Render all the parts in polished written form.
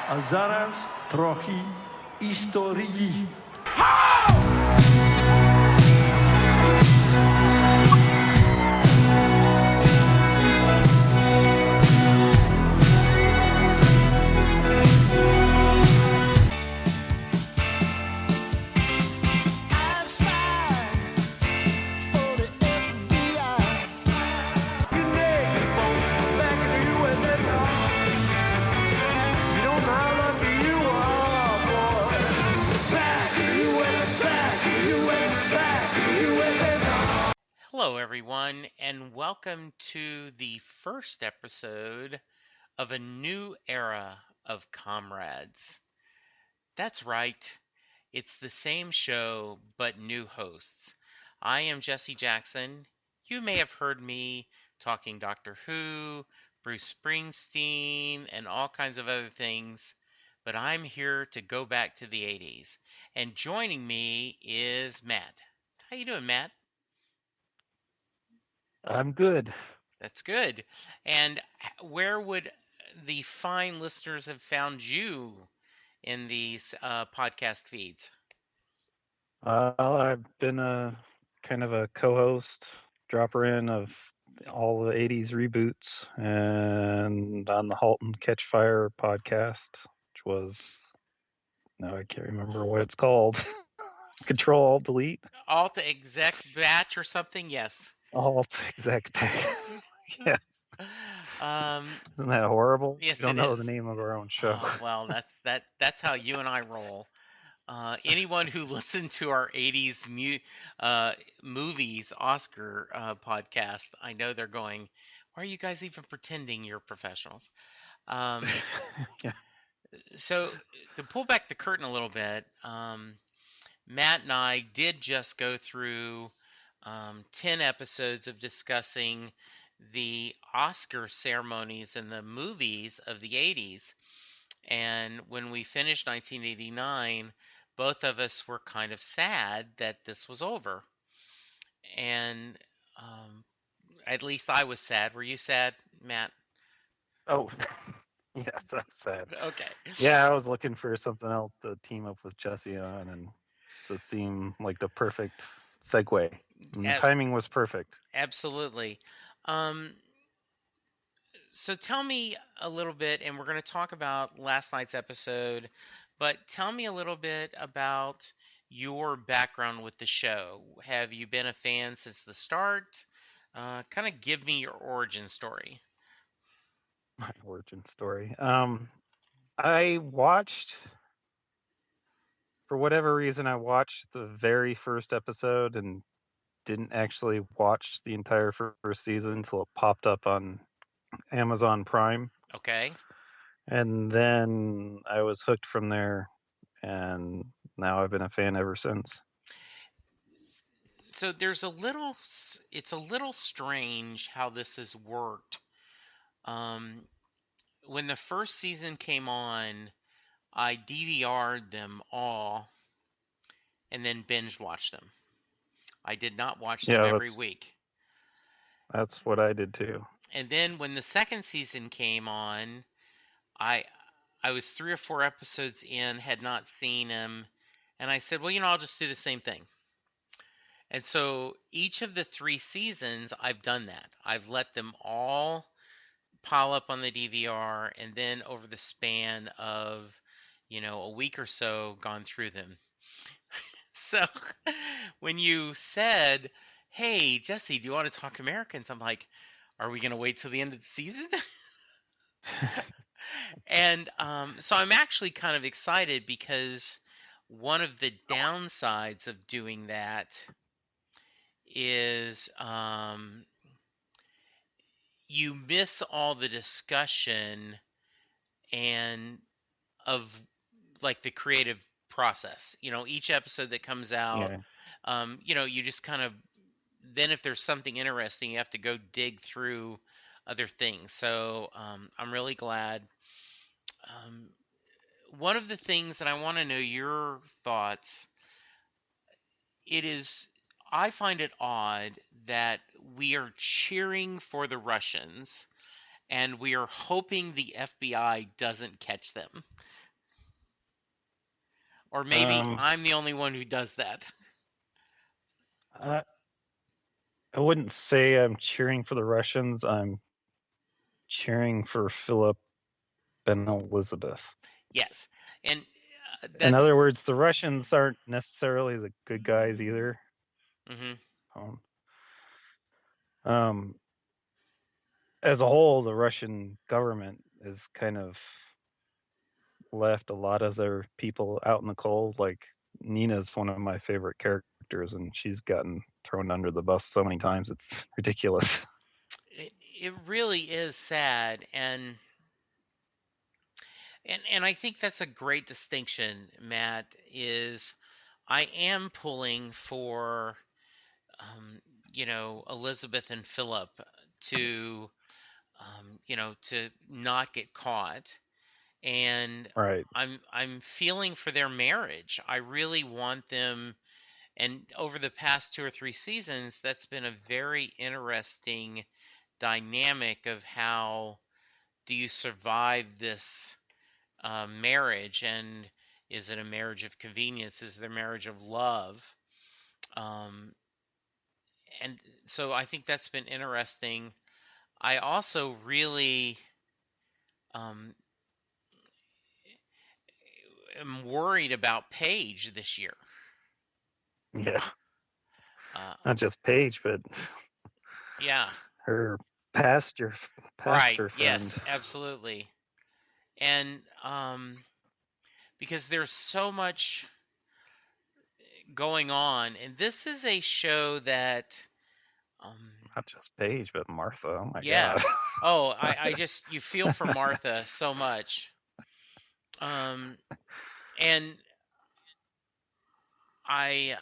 A zaraz trochę historii. Hello, everyone, and welcome to the first episode of a new era of Comrades. That's right, it's the same show, but new hosts. I am Jesse Jackson. You may have heard me talking Doctor Who, Bruce Springsteen, and all kinds of other things, but I'm here to go back to the 80s. And joining me is Matt. How you doing, Matt? I'm good. That's good. And where would the fine listeners have found you in these podcast feeds? I've been a kind of a co-host, dropper in of all the 80s reboots and on the Halt and Catch Fire podcast, which was, no, I can't remember what it's called. Control Alt Delete. Alt exec batch or something? Yes. Alt Exec. Yes. Um, Isn't that horrible? yes, We don't it know is. the name of our own show. Well, that's how you and I roll. Anyone who listened to our 80s movies Oscar podcast, I know they're going, why are you guys even pretending you're professionals? Yeah. So to pull back the curtain a little bit, Matt and I did just go through 10 episodes of discussing the Oscar ceremonies and the movies of the 80s. And when we finished 1989, both of us were kind of sad that this was over. And at least I was sad. Were you sad, Matt? Oh, yes, that's sad. Okay. Yeah, I was looking for something else to team up with Jesse on and to seem like the perfect segue. And the timing was perfect. Absolutely. Um, so tell me a little bit, and we're going to talk about last night's episode, but tell me a little bit about your background with the show. Have you been a fan since the start? Kind of give me your origin story. My origin story. I watched, for whatever reason, I watched the very first episode and didn't actually watch the entire first season until it popped up on Amazon Prime. Okay. And then I was hooked from there, and now I've been a fan ever since. So it's a little strange how this has worked. When the first season came on, I DVR'd them all and then binge watched them. I did not watch them every week. That's what I did too. And then when the second season came on, I was 3 or 4 episodes in, had not seen them, and I said, well, I'll just do the same thing. And so each of the 3 seasons, I've done that. I've let them all pile up on the DVR, and then over the span of, a week or so, gone through them. So when you said, hey, Jesse, do you want to talk Americans? I'm like, are we going to wait till the end of the season? And so I'm actually kind of excited because one of the downsides of doing that is you miss all the discussion and of like the creative process. Each episode that comes out, you just kind of, then if there's something interesting, you have to go dig through other things. So I'm really glad. One of the things that I want to know your thoughts, I find it odd that we are cheering for the Russians and we are hoping the FBI doesn't catch them. Or maybe Um, I'm the only one who does that. I, I wouldn't say I'm cheering for the Russians. I'm cheering for Philip and Elizabeth. Yes. And In that's other words, the Russians aren't necessarily the good guys either. hmm Um, um, as a whole, the Russian government is kind of left a lot of their people out in the cold. Like Nina's one of my favorite characters, and she's gotten thrown under the bus so many times it's ridiculous. it really is sad, and I think that's a great distinction, Matt, is I am pulling for um, Elizabeth and Philip to to not get caught, and Right. I'm feeling for their marriage. I really want them, and over the past 2 or 3 seasons, that's been a very interesting dynamic of how do you survive this marriage, and is it a marriage of convenience? Is it a marriage of love? Um, and so I think that's been interesting. I also really um, am worried about Paige this year. Yeah. Uh, Not just Paige, but yeah, her pastor right. pastor friend. Yes, absolutely. And because there's so much going on, and this is a show that, um, Not just Paige, but Martha. Oh my yeah. god. Oh, I just you feel for Martha so much. Um, and I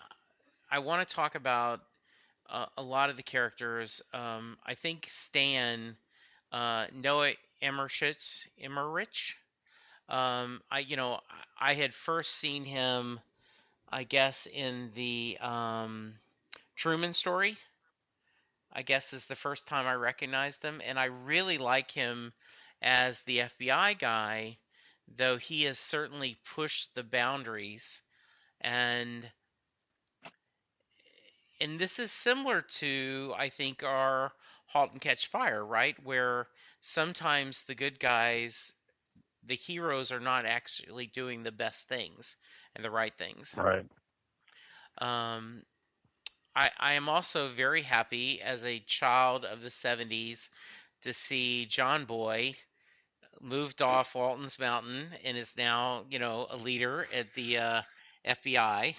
I want to talk about a lot of the characters. I think Stan, Noah Emmerich. I had first seen him, I guess, in the Truman Story. I guess is the first time I recognized him, and I really like him as the FBI guy, though he has certainly pushed the boundaries, and this is similar to, I think, our Halt and Catch Fire, right? Where sometimes the good guys, the heroes, are not actually doing the best things and the right things. Right. Um, I am also very happy as a child of the 70s to see John Boy moved off Walton's Mountain and is now, a leader at the FBI.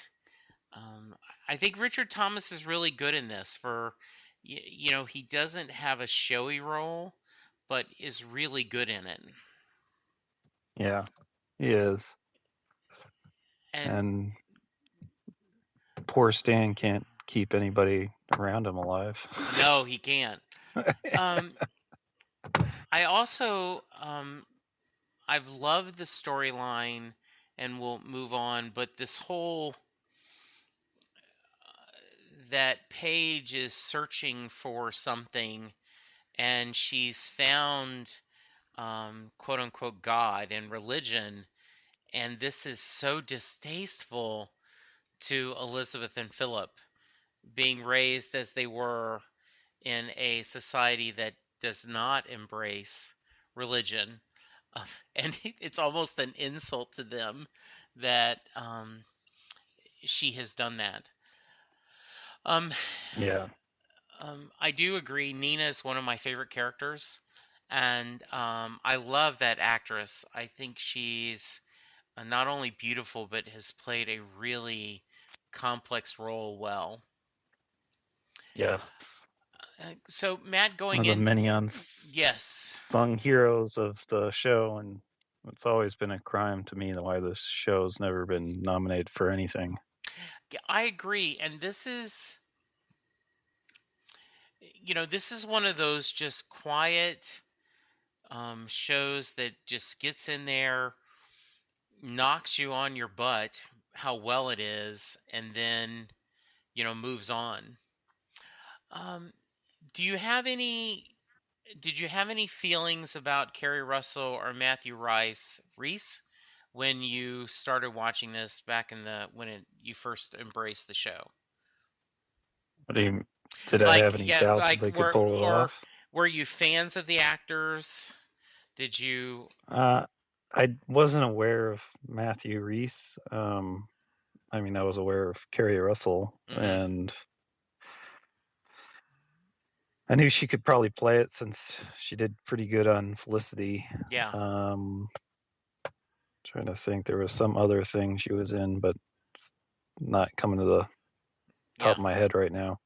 Um, I think Richard Thomas is really good in this. He doesn't have a showy role, but is really good in it. Yeah. He is. And And poor Stan can't keep anybody around him alive. no, he can't. Um, I also I've loved the storyline, and we'll move on. But this whole that Paige is searching for something, and she's found quote unquote God and religion, and this is so distasteful to Elizabeth and Philip, being raised as they were in a society that does not embrace religion. And it's almost an insult to them that she has done that. Um, Yeah. I do agree. Nina is one of my favorite characters, and I love that actress. I think she's not only beautiful but has played a really complex role well. Yes. So Matt, One going of the in, many yes, unsung heroes of the show, and it's always been a crime to me why this show's never been nominated for anything. yeah, I agree. And this is one of those just quiet shows that just gets in there, knocks you on your butt, how well it is, and then moves on. Um, do you have any? Did you have any feelings about Kerry Russell or Matthew Reese when you started watching this back in you first embraced the show? What do you? Did I have any doubts that Like they could pull it off? were you fans of the actors? Did you? Uh, I wasn't aware of Matthew Rhys. I mean, I was aware of Kerry Russell, Mm-hmm. and I knew she could probably play it since she did pretty good on Felicity. Yeah. Trying to think, there was some other thing she was in, but it's not coming to the top Yeah. of my head right now.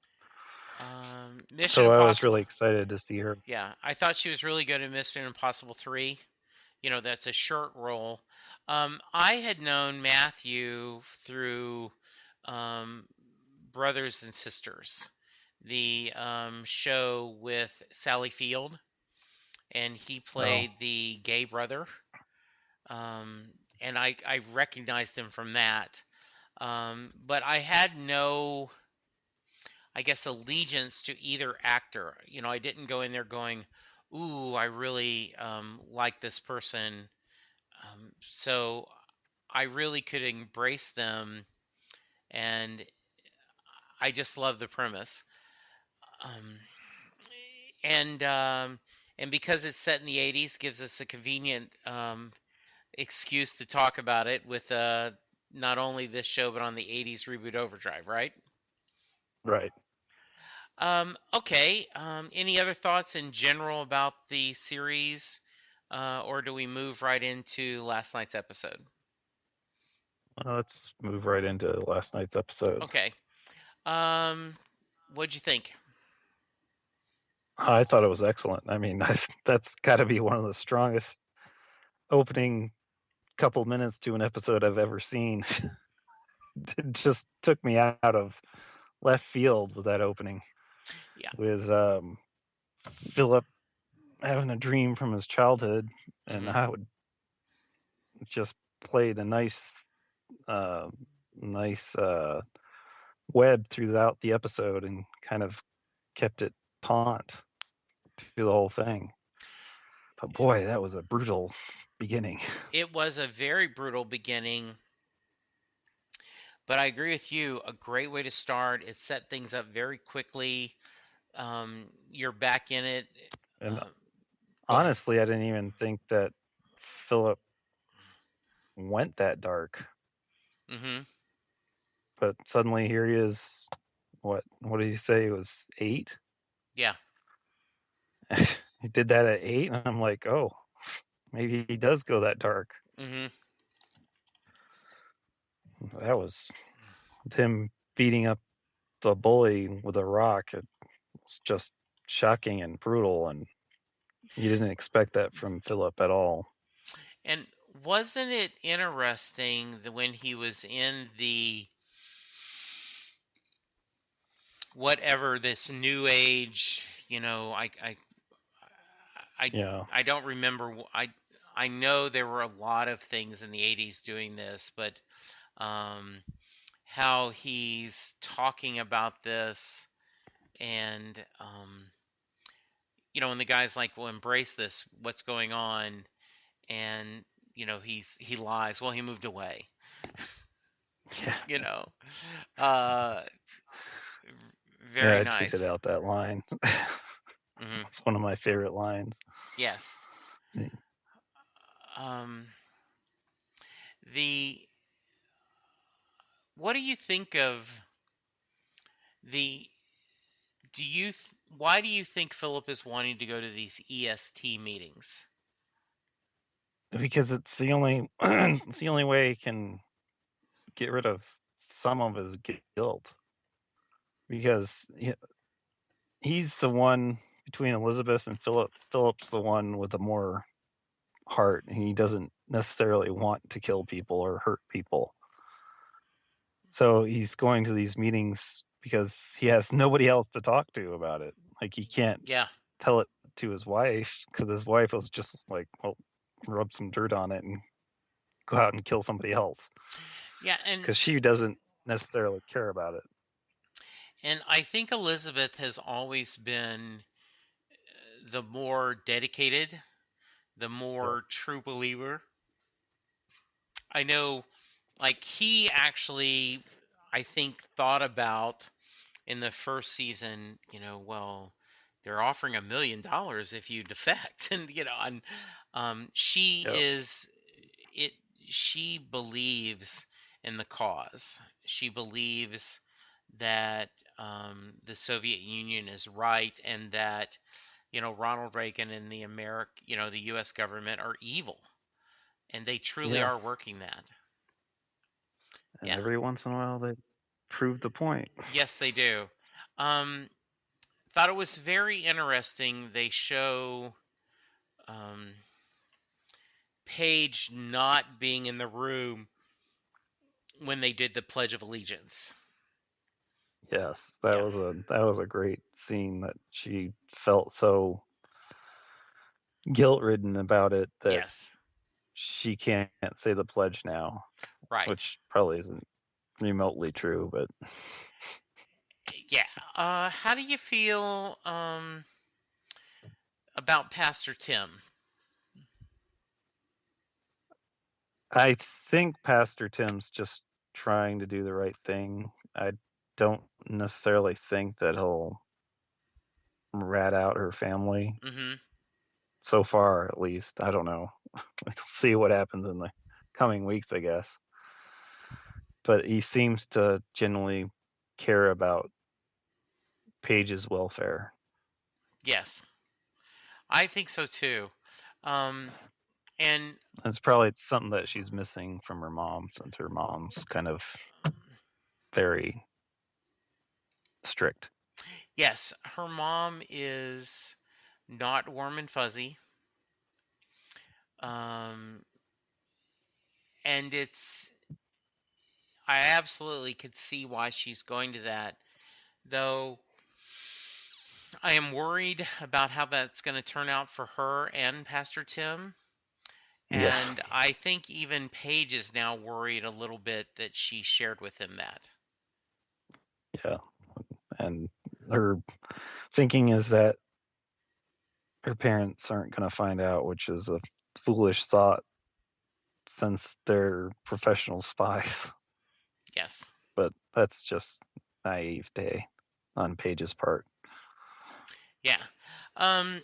Mission So I was Impossible. really excited to see her. Yeah, I thought she was really good in Mission Impossible 3. That's a short role. I had known Matthew through um, Brothers and Sisters, the show with Sally Field, and he Oh, played the gay brother. Um, and I recognized him from that. But I had no, I guess, allegiance to either actor. I didn't go in there going, "Ooh, I really like this person." So I really could embrace them, and I just love the premise. Um, and and because it's set in the '80s, gives us a convenient excuse to talk about it with not only this show but on the '80s reboot Overdrive, right? right. Okay. Any other thoughts in general about the series, or do we move right into last night's episode? Let's move right into last night's episode. Okay. Um, what'd you think? I thought it was excellent. I mean, that's got to be one of the strongest opening couple minutes to an episode I've ever seen. It just took me out of left field with that opening, Yeah. with Philip having a dream from his childhood, and Mm-hmm. how it just played a uh, nice web throughout the episode and kind of kept it taut through the whole thing. But boy, that was a brutal beginning. It was a very brutal beginning, but I agree with you. A great way to start. It set things up very quickly. You're back in it. And Uh, Go ahead. honestly, I didn't even think that Philip went that dark. Mm-hmm. But suddenly here he is. What did he say? It was 8. Yeah. He did that at 8, and I'm like, oh, maybe he does go that dark. Mm-hmm. That was him beating up the bully with a rock. It was just shocking and brutal, and you didn't expect that from Philip at all. And wasn't it interesting that when he was in the whatever this new age, I Yeah, I don't remember. I know there were a lot of things in the '80s doing this, but um, how he's talking about this, and and the guy's like, "Well, embrace this. What's going on?" And he lies. Well, he moved away. yeah, You know, uh, yeah. very I tweeted nice. out that line. Hmm. It's one of my favorite lines. Yes. Um, the what do you think of the do you th- why do you think Philip is wanting to go to these EST meetings? Because it's the only it's the only way he can get rid of some of his guilt. Because he's the one between Elizabeth and Philip. Philip's the one with the more heart. He doesn't necessarily want to kill people or hurt people. So he's going to these meetings because he has nobody else to talk to about it. Like he can't Yeah. tell it to his wife because his wife was just like, well, rub some dirt on it and go out and kill somebody else Yeah, because she doesn't necessarily care about it. and I think Elizabeth has always been the more dedicated, the more Yes. true believer. I know, like, he actually, I think, thought about in the first season, well, they're offering $1 million if you defect, and she Yep. is it. She believes in the cause. She believes that the Soviet Union is right, and that Ronald Reagan and the U.S. government are evil, and they truly are Yes. working that. And Yeah, every once in a while they prove the point. yes, they do. Um, Thought it was very interesting. They show um, Paige not being in the room when they did the Pledge of Allegiance. Yes, Yeah. that was a great scene that she felt so guilt-ridden about it that Yes. she can't say the pledge now, Right. which probably isn't remotely true, but Yeah. How do you feel about Pastor Tim? I think Pastor Tim's just trying to do the right thing. I don't necessarily think that he'll rat out her family. Mm-hmm. So far, at least. I don't know. We'll see what happens in the coming weeks, I guess. But he seems to genuinely care about Paige's welfare. Yes, I think so too. Um, and It's probably something that she's missing from her mom, since her mom's kind of very strict. yes, her mom is not warm and fuzzy. Um, and I absolutely could see why she's going to that. Though I am worried about how that's going to turn out for her and Pastor Tim. Yeah, And I think even Paige is now worried a little bit that she shared with him that. yeah. And her thinking is that her parents aren't going to find out, which is a foolish thought since they're professional spies. Yes. But that's just naivete on Paige's part. Yeah. Um,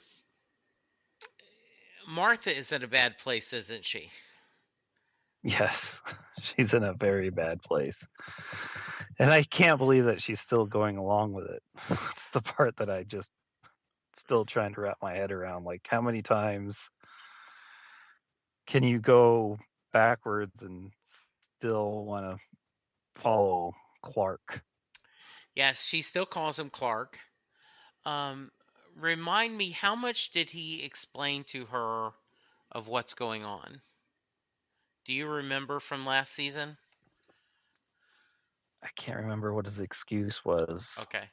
Martha is in a bad place, isn't she? Yes, she's in a very bad place. And I can't believe that she's still going along with it. It's the part that I just still trying to wrap my head around. Like, how many times can you go backwards and still want to follow Clark? Yes, she still calls him Clark. Um, Remind me, how much did he explain to her of what's going on? Do you remember from last season? I can't remember what his excuse was. Okay.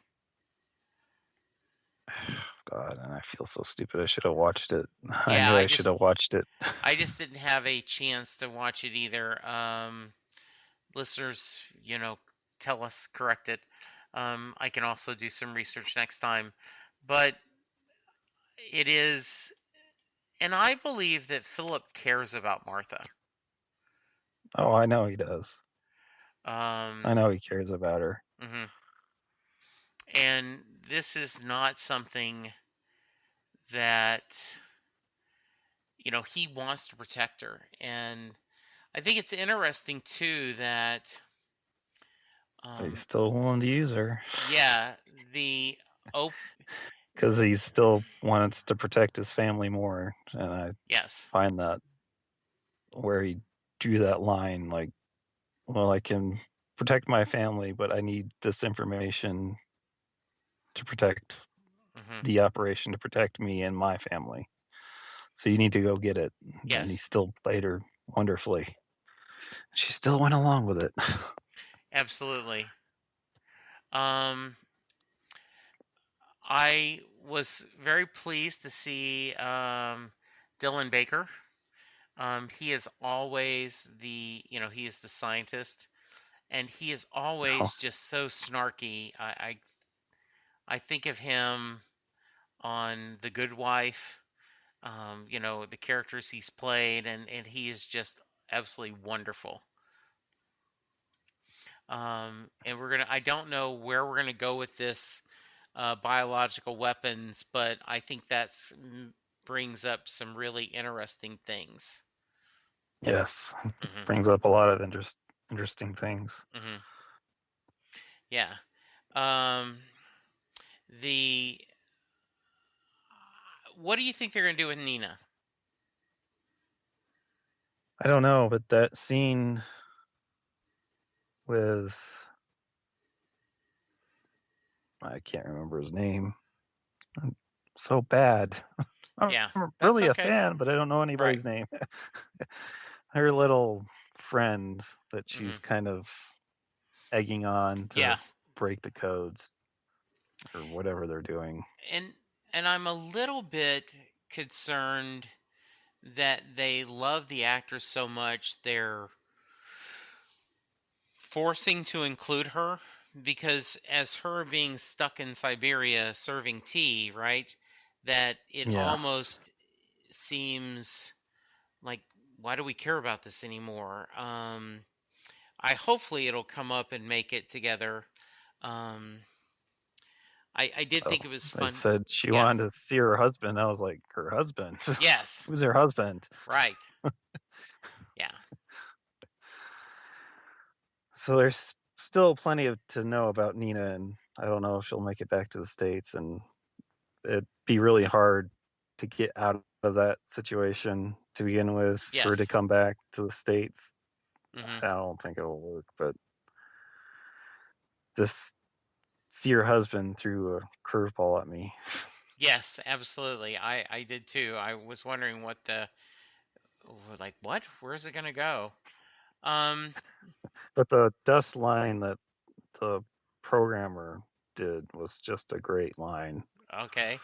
God, and I feel so stupid. I should have watched it. I Yeah, knew I should have watched it. I just didn't have a chance to watch it either. Listeners, tell us, correct it. I can also do some research next time. But it is, and I believe that Philip cares about Martha. Oh, I know he does. I Um, know he cares about her. mhm. And this is not something that, he wants to protect her. And I think it's interesting, too, that, But he's um, still willing to use her yeah, the op- because he still wants to protect his family more. And I yes, find that where he drew that line, like, well, I can protect my family, but I need this information to protect hmm, the operation, to protect me and my family. So you need to go get it. And he yes, still played her wonderfully. She still went along with it. absolutely. Um, I was very pleased to see Dylan Baker. He is always he is the scientist, and he is Oh, always just so snarky. I think of him on The Good Wife. The characters he's played, and he is just absolutely wonderful. And I don't know where we're gonna go with this biological weapons, but I think that's brings up some really interesting things. Yes, Hmm. brings up a lot of interesting things. Hmm. Yeah. Um, the what do you think they're gonna do with Nina? I don't know, but that scene with, I can't remember his name. I'm so bad. I'm Yeah, that's really a okay. fan, but I don't know Right. anybody's name. Her little friend that Hmm. she's kind of egging on Yeah, to break the codes or whatever they're doing. and I'm a little bit concerned that they love the actress so much they're forcing to include her, because as her being stuck in Siberia serving tea, right? That it Yeah. almost seems like, why do we care about this anymore? I hopefully it'll come up and make it together. Um, I did Oh, think it was they fun. said she Yeah. wanted to see her husband. I was like, her husband? Yes. Who's her husband? Right. Yeah. So there's still plenty to know about Nina, and I don't know if she'll make it back to the States, and it'd be really hard to get out of that situation to begin with for her to Yes. come back to the States. Hmm. I don't think it'll work, but just see her husband threw a curveball at me. Yes, absolutely. I did too. I was wondering what the like what? Where's it gonna go? Um. But the dust line that the programmer did was just a great line. Okay.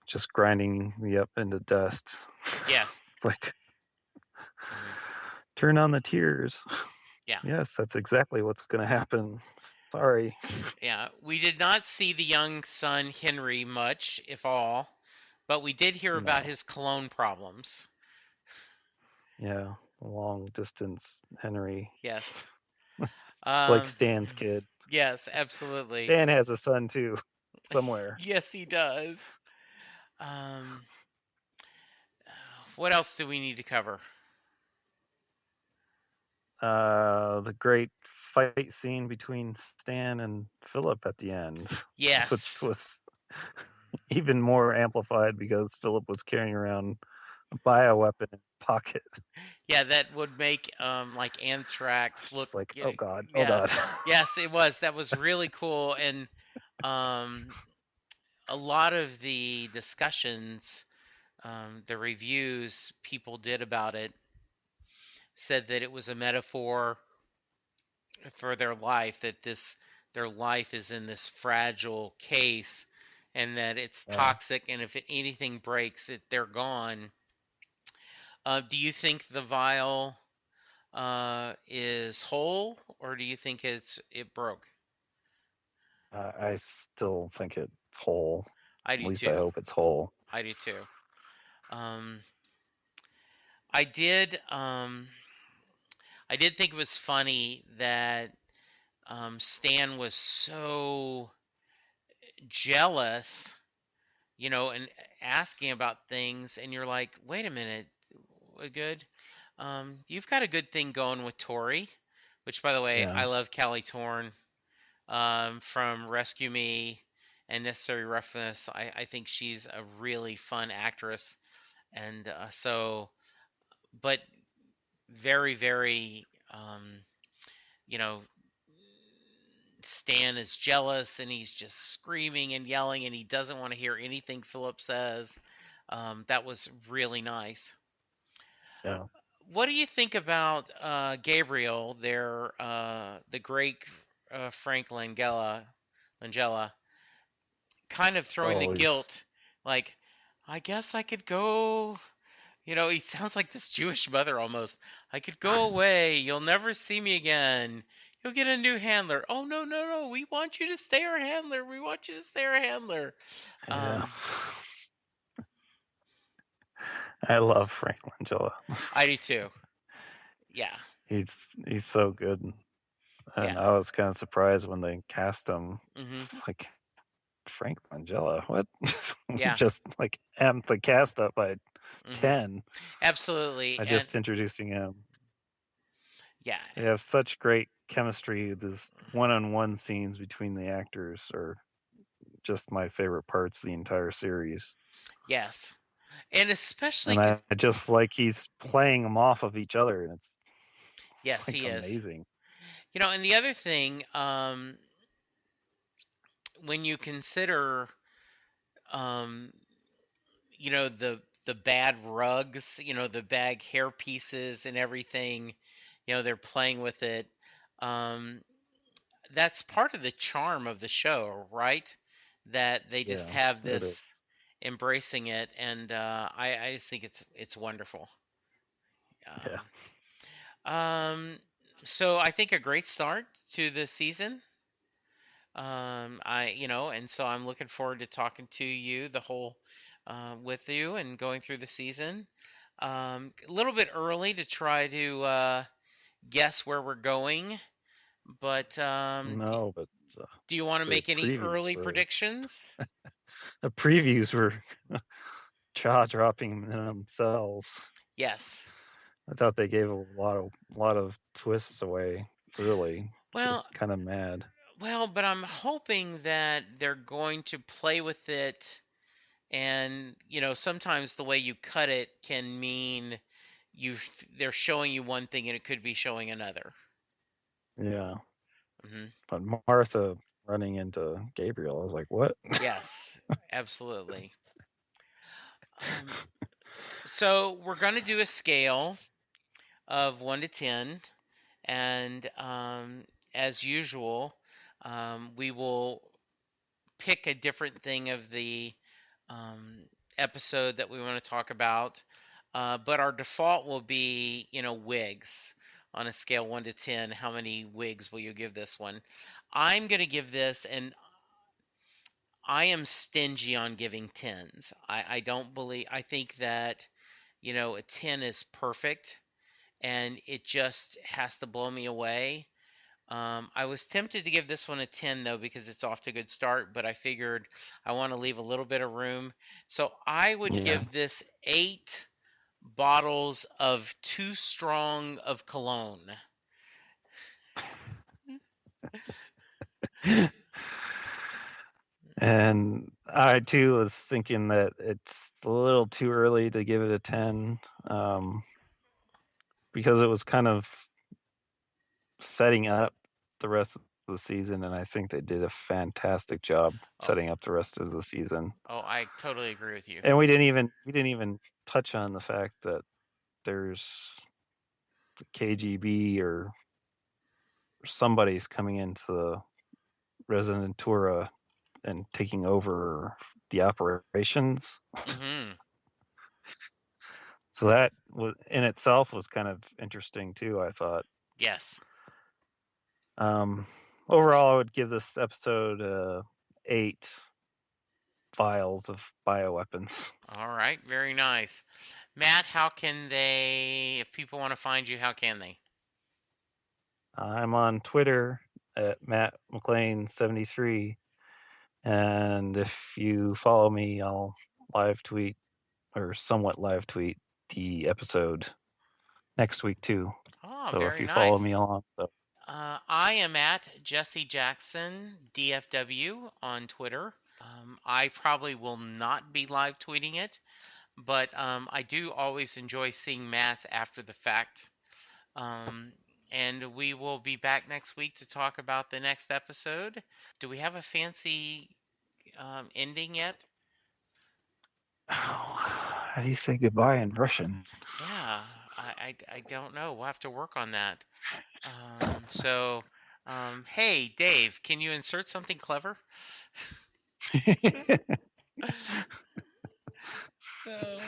Just grinding me up into dust. Yes. It's like, Hmm. turn on the tears. Yeah. Yes, that's exactly what's going to happen. Sorry. Yeah. We did not see the young son Henry much, if all, but we did hear about No. his cologne problems. Yeah. Long distance Henry. Yes. Just like Um. Stan's kid. Yes, absolutely. Stan has a son too, somewhere. Yes, he does. Um. What else do we need to cover? The great fight scene between Stan and Philip at the end, which Yes. was even more amplified because Philip was carrying around a bioweapon in his pocket. Yeah, that would make like anthrax look. Just like, Yeah, oh god, oh yeah, god. yes, it was. That was really cool, and um, a lot of the discussions, the reviews people did about it, said that it was a metaphor for their life. That their life is in this fragile case, and that it's Yeah. toxic, and if anything breaks, they're gone. Do you think the vial is whole, or do you think it broke? I still think it's whole. I At do least I too. hope it's whole. I do too. Um, I did. I did think it was funny that Stan was so jealous, and asking about things, and you're like, wait a minute, good. You've got a good thing going with Tori, which, by the way, Yeah. I love Callie Torn from Rescue Me and Necessary Roughness. I think she's a really fun actress, and but very, very, you know, Stan is jealous and he's just screaming and yelling and he doesn't want to hear anything Philip says. That was really nice. Yeah. What do you think about Gabriel, the great Frank Langella, kind of throwing the Oh, he's guilt, like, I guess I could go. He sounds like this Jewish mother almost. I could go away. You'll never see me again. You'll get a new handler. Oh, no, no, no. We want you to stay our handler. We want you to stay our handler. yeah. Um, I love Frank Langella. I do too. Yeah. He's so good, and Yeah. I was kind of surprised when they cast him. Mhm. It's like Frank Langella, what? Yeah. Just like amped the cast up by Mhm. 10 Absolutely. by And just introducing him. yeah. They have such great chemistry. These one-on-one scenes between the actors are just my favorite parts of the entire series. Yes. And especially And I just like he's playing them off of each other, and it's yes, like he is. amazing. And the other thing, when you consider, um, the bad rugs, the bag hair pieces and everything, they're playing with it. Um, that's part of the charm of the show, right? That they just Yeah, have it is. this embracing it, and I just think it's wonderful. Yeah. Um, so I think a great start to the season. And so I'm looking forward to talking to you with you and going through the season. A little bit early to try to guess where we're going, but No, but do you want to the make any previews early were predictions? the previews were jaw dropping in themselves. Yes. I thought they gave a lot of twists away early, which Well, was kind of mad. but I'm hoping that they're going to play with it, and sometimes the way you cut it can mean you they're showing you one thing and it could be showing another. Yeah, Hmm. but Martha running into Gabriel, I was like, what? Yes, absolutely. Um, so we're going to do a scale of 1 to 10, and as usual, we will pick a different thing of the um, episode that we want to talk about. But our default will be, wigs on a scale 1 to 10. How many wigs will you give this one? I'm going to give this, and I am stingy on giving tens. I don't believe, I think that, a 10 is perfect and it just has to blow me away. I was tempted to give this one a 10 though because it's off to a good start, but I figured I want to leave a little bit of room. So I would Yeah. give this 8 bottles of Too Strong of cologne. And I too was thinking that it's a little too early to give it a 10, because it was kind of setting up the rest of the season, and I think they did a fantastic job Oh, setting up the rest of the season. I totally agree with you. And we didn't even touch on the fact that there's KGB or somebody's coming into the Residentura and taking over the operations. Mhm. So that was in itself was kind of interesting too, I thought. Yes. Um, Overall, I would give this episode 8 vials of bioweapons. All right, very nice. Matt, how can they, if people want to find you, how can they? I'm on Twitter at Matt McLean73, and if you follow me, I'll live tweet or somewhat live tweet the episode next week too. Oh, So if very you follow nice. me along, I am at Jesse Jackson DFW on Twitter. I probably will not be live tweeting it, but I do always enjoy seeing Matt's after the fact. Um, and we will be back next week to talk about the next episode. Do we have a fancy ending yet? how do you say goodbye in Russian? Yeah, I don't know. We'll have to work on that. So, hey, Dave, can you insert something clever? So.